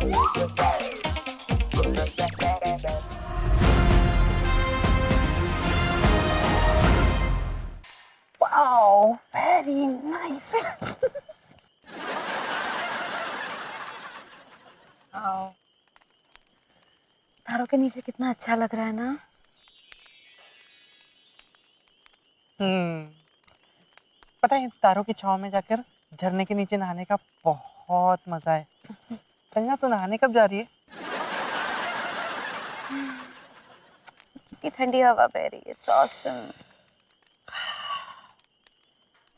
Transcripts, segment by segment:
Wow, very nice. Wow. तारों के नीचे कितना अच्छा लग रहा है ना। पता है तारों की छांव में जाकर झरने के नीचे नहाने का बहुत मजा है। संजना तू नहाने कब जा रही है? कितनी ठंडी हवा बह रही है। It's awesome.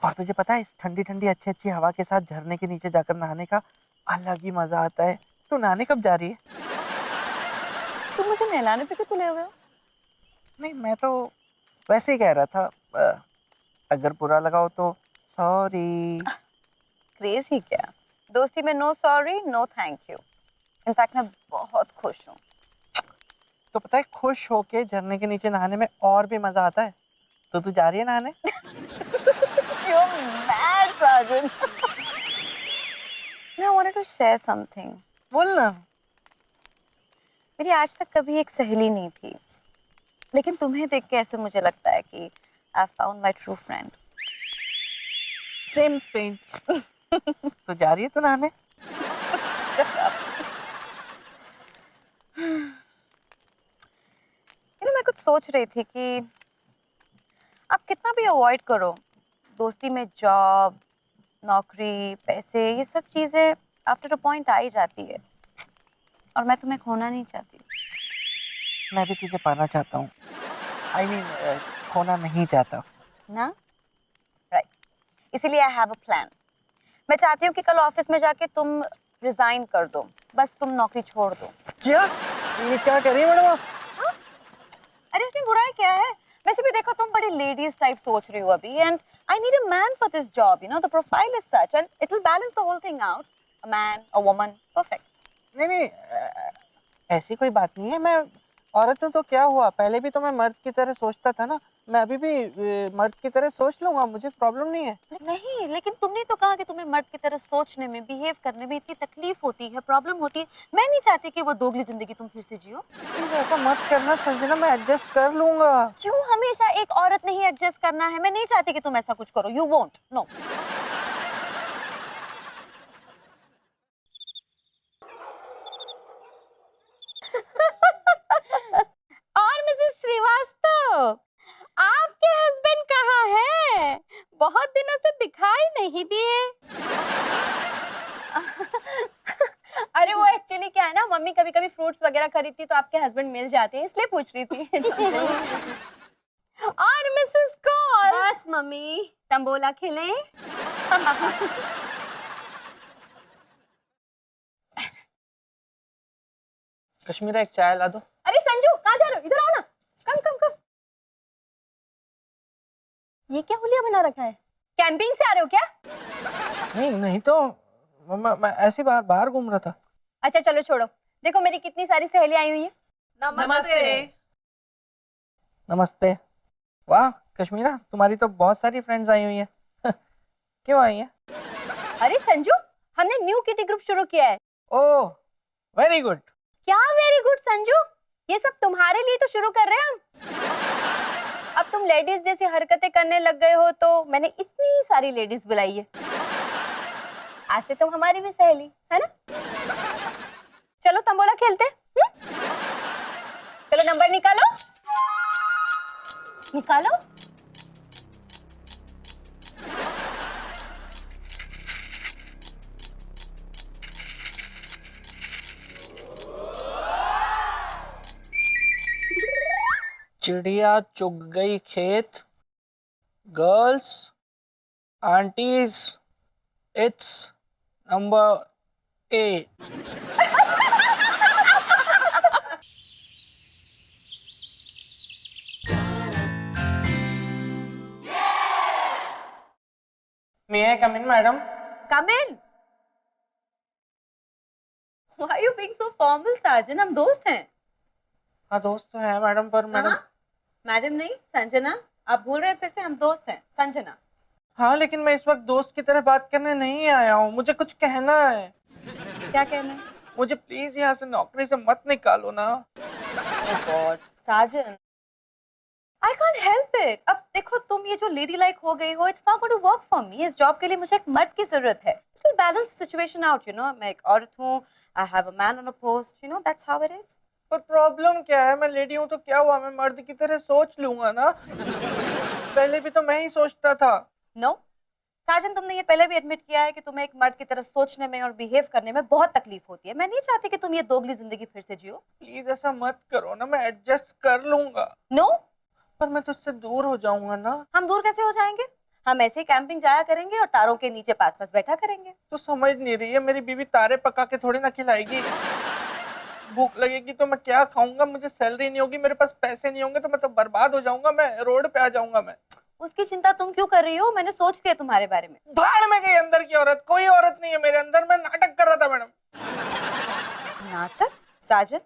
और तुझे पता है इस ठंडी ठंडी अच्छी अच्छी हवा के साथ झरने के नीचे जाकर नहाने का अलग ही मजा आता है। तू नहाने कब जा रही है? तुम मुझे नहलाने पे क्यों तुले हुए हो? नहीं, मैं तो वैसे ही कह रहा था। अगर बुरा लगा हो तो सॉरी। क्रेजी क्या? दोस्ती में no sorry no thank you. In fact मैं बहुत खुश हूँ। तो पता है खुश होके झरने के नीचे नहाने में और भी मजा आता है। तो तू जा रही है नहाने? You're mad, Sajan. I wanted to share something. बोल ना। मेरी आज तक कभी एक सहेली नहीं थी, लेकिन तुम्हें देख के ऐसे मुझे लगता है कि I found my true friend. Same pinch. तो जा रही है तू नहाने? मैं कुछ सोच रही थी कि आप कितना भी अवॉइड करो, दोस्ती में जॉब, नौकरी, पैसे, ये सब चीजें आफ्टर अ पॉइंट आ ही जाती है, और मैं तुम्हें खोना नहीं चाहती। मैं भी तुझे पाना चाहता हूँ। I mean, खोना नहीं चाहता। ना? राइट। इसीलिए आई हैव अ प्लान। मैं चाहती हूँ कि कल ऑफिस में जाके तुम रिजाइन कर दो, बस तुम नौकरी छोड़ दो। क्या? ये क्या कर रही है मैडम आप? अरे इसमें बुराई क्या है? वैसे भी देखो तुम बड़ी लेडीज टाइप सोच रही हो अभी, and I need a man for this job, you know, the profile is such and it will balance the whole thing out. A man, a woman, perfect. नहीं नहीं, ऐसी कोई बात नहीं है। मैं औरत हूँ तो क्या हुआ, पहले भी तो मैं मर्द की तरह सोचता था ना। मैं अभी भी मर्द की तरह सोच लूंगा, मुझे प्रॉब्लम नहीं है। नहीं, लेकिन तुमने तो कहा कि तुम्हें मर्द की तरह सोचने में, बिहेव करने में इतनी तकलीफ होती है, प्रॉब्लम होती है। मैं नहीं चाहती कि वो दोगली जिंदगी तुम फिर से जियो। प्लीज ऐसा मत करना संजना, मैं एडजस्ट कर लूंगा। क्यों हमेशा एक औरत नहीं एडजस्ट करना है? मैं नहीं चाहती कि तुम ऐसा कुछ करो। You won't, no. और मिसेस श्रीवास्तव, आपके हस्बैंड कहाँ हैं? बहुत दिनों से दिखाई नहीं दिए। अरे वो एक्चुअली क्या है ना, मम्मी कभी कभी फ्रूट्स वगैरह खरीदती तो आपके हस्बैंड मिल जाते हैं, इसलिए पूछ रही थी। और मिसेस कौल? बस मम्मी तंबोला खेले। कश्मीरा एक चाय ला दो। अरे संजू कहाँ जा रहे हो? इधर आओ ना। कम कम कम। ये क्या हुलिया बना रखा है? कैंपिंग से आ रहे हो क्या? नहीं नहीं तो मैं ऐसे बाहर बाहर घूम रहा था। अच्छा चलो छोड़ो, देखो मेरी कितनी सारी सहेलियां आई हुई है। नमस्ते। नमस्ते। वाह कश्मीरा, तुम्हारी तो बहुत सारी फ्रेंड्स आई हुई हैं। क्यों आई हैं? अरे संजू, हमने न्यू किटी ग्रुप शुरू किया है। Oh very good. क्या वेरी गुड संजू, ये सब तुम्हारे लिए तो शुरू कर रहे हैं हम। अब तुम लेडीज जैसी हरकतें करने लग गए हो तो मैंने इतनी सारी लेडीज बुलाई है। आज से तुम हमारी भी सहेली है ना। चलो तंबोला खेलते हैं। चलो नंबर निकालो निकालो। चिड़िया चुग गई खेत, girls aunties, it's number 8। May I come in, madam? Come in. Why are you being so formal, साजन? हम दोस्त हैं। हाँ दोस्त तो है मैडम, पर मैडम। मैडम नहीं, संजना। आप भूल रहे हैं फिर से, हम दोस्त हैं, संजना। हाँ लेकिन मैं इस वक्त दोस्त की तरह बात करने नहीं आया हूँ, मुझे कुछ कहना है। क्या कहना है? मुझे प्लीज यहाँ से नौकरी से मत निकालो ना। Oh God, Sajan, I can't help it. अब देखो तुम ये जो लेडी लाइक हो गई हो, it's not going to work for me. इस जॉब के लिए मुझे एक मर्द की जरूरत है. It will balance the situation out, you know. मैं एक औरत हूँ, I have a man on a post, you know. That's how it is. पर प्रॉब्लम क्या है? मैं लेडी हूँ तो क्या हुआ? मैं मर्द की तरह सोच लूंगा ना। पहले भी तो मैं ही सोचता था। No. साजन, तुमने ये पहले भी एडमिट किया है कि तुम्हें एक मर्द की तरह सोचने में और बिहेव करने में बहुत तकलीफ होती है. मैं नहीं चाहती कि तुम ये दोगली जिंदगी फिर से जियो. प्लीज ऐसा मत करो ना, मैं एडजस्ट कर लूंगा। No. पर मैं तुझसे दूर हो जाऊंगा ना। हम दूर कैसे हो जाएंगे? हम ऐसे ही कैंपिंग जाया करेंगे और तारों के नीचे पास पास बैठा करेंगे. तो समझ नहीं रही है, मेरी बीवी तारे पका के थोड़ी ना खिलाएगी। भूख लगेगी तो मैं क्या खाऊंगा? मुझे सैलरी नहीं होगी, मेरे पास पैसे नहीं होंगे तो मैं तो बर्बाद हो जाऊंगा, मैं रोड पे आ जाऊंगा मैं। उसकी चिंता तुम क्यों कर रही हो? मैंने सोच लिया तुम्हारे बारे में. भाड़ में गई अंदर की औरत, कोई औरत नहीं है मेरे अंदर, मैं नाटक कर रहा था मैडम। नाटक? Sajan,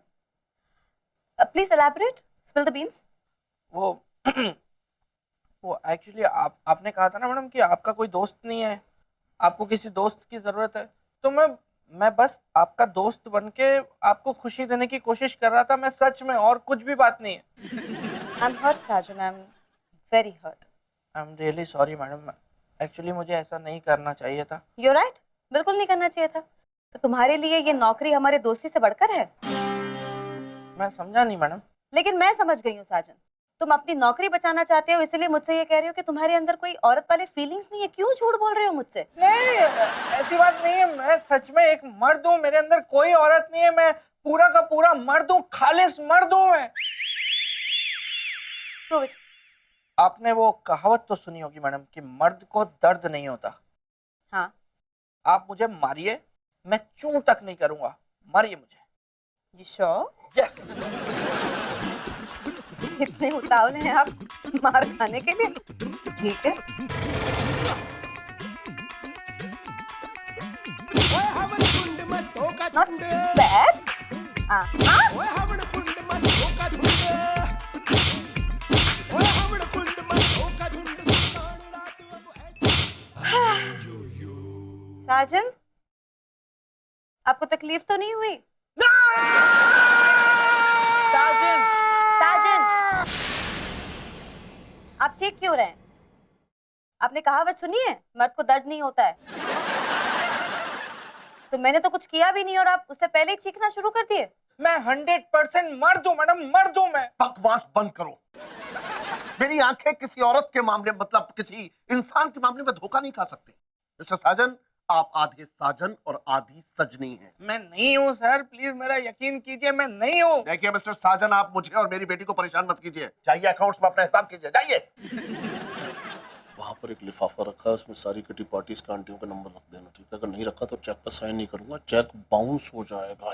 please elaborate, spill the beans. वो एक्चुअली आपने कहा था ना मैडम कि आपका कोई दोस्त नहीं है, आपको किसी दोस्त की जरूरत है, तो मैं बस आपका दोस्त बन के आपको खुशी देने की कोशिश कर रहा था। मैं सच में, और कुछ भी बात नहीं है। I am hurt Sajan, I am very hurt. I am really sorry madam, actually मुझे ऐसा नहीं करना चाहिए था। यू राइट, बिल्कुल नहीं करना चाहिए था. तो तुम्हारे लिए ये नौकरी हमारे दोस्ती से बढ़कर है. मैं समझा नहीं मैडम। लेकिन मैं समझ गई हूँ साजन. तुम अपनी नौकरी बचाना चाहते हो, इसलिए मुझसे ये कह रहे हो कि तुम्हारे अंदर कोई औरत वाले फीलिंग्स नहीं है. क्यों झूठ बोल रहे हो मुझसे? नहीं, ऐसी बात नहीं है, मैं सच में एक मर्द हूँ, मेरे अंदर कोई औरत नहीं है, मैं पूरा का पूरा मर्द हूँ, खालिस मर्द हूँ मैं। Prove it. आपने वो कहावत तो सुनी होगी मैडम कि मर्द को दर्द नहीं होता। हाँ. आप मुझे मारिए, मैं चूं तक नहीं करूंगा, मारिए मुझे। You sure? यस। इतने उतावले हैं आप मार खाने के लिए? ठीक है. Not bad. साजन, आपको तकलीफ तो नहीं हुई? साजन, साजन, आप चीख क्यों रहे हैं? आपने कहावत सुनी है, मर्द को दर्द नहीं होता है. तो मैंने तो कुछ किया भी नहीं और आप उससे पहले ही चीखना शुरू कर दिए. मैं 100% मर्द हूँ मैडम, मर्द हूँ मैं। बकवास बंद करो। मेरी आंखें किसी औरत के मामले, मतलब किसी इंसान के मामले में धोखा नहीं खा सकती। मिस्टर साजन, आप आधे साजन और आधी सजनी हैं। मैं नहीं हूँ सर, प्लीज मेरा यकीन कीजिए, मैं नहीं हूँ। देखिए मिस्टर साजन, आप मुझे और मेरी बेटी को परेशान मत कीजिए। जाइए अकाउंट्स में अपना हिसाब कीजिए, जाइए। वहाँ पर एक लिफाफा रखा है, उसमें सारी किटी पार्टीज का आंटियों का नंबर रख देना, ठीक है? अगर नहीं रखा तो चेक पर साइन नहीं करूंगा, चेक बाउंस हो जाएगा।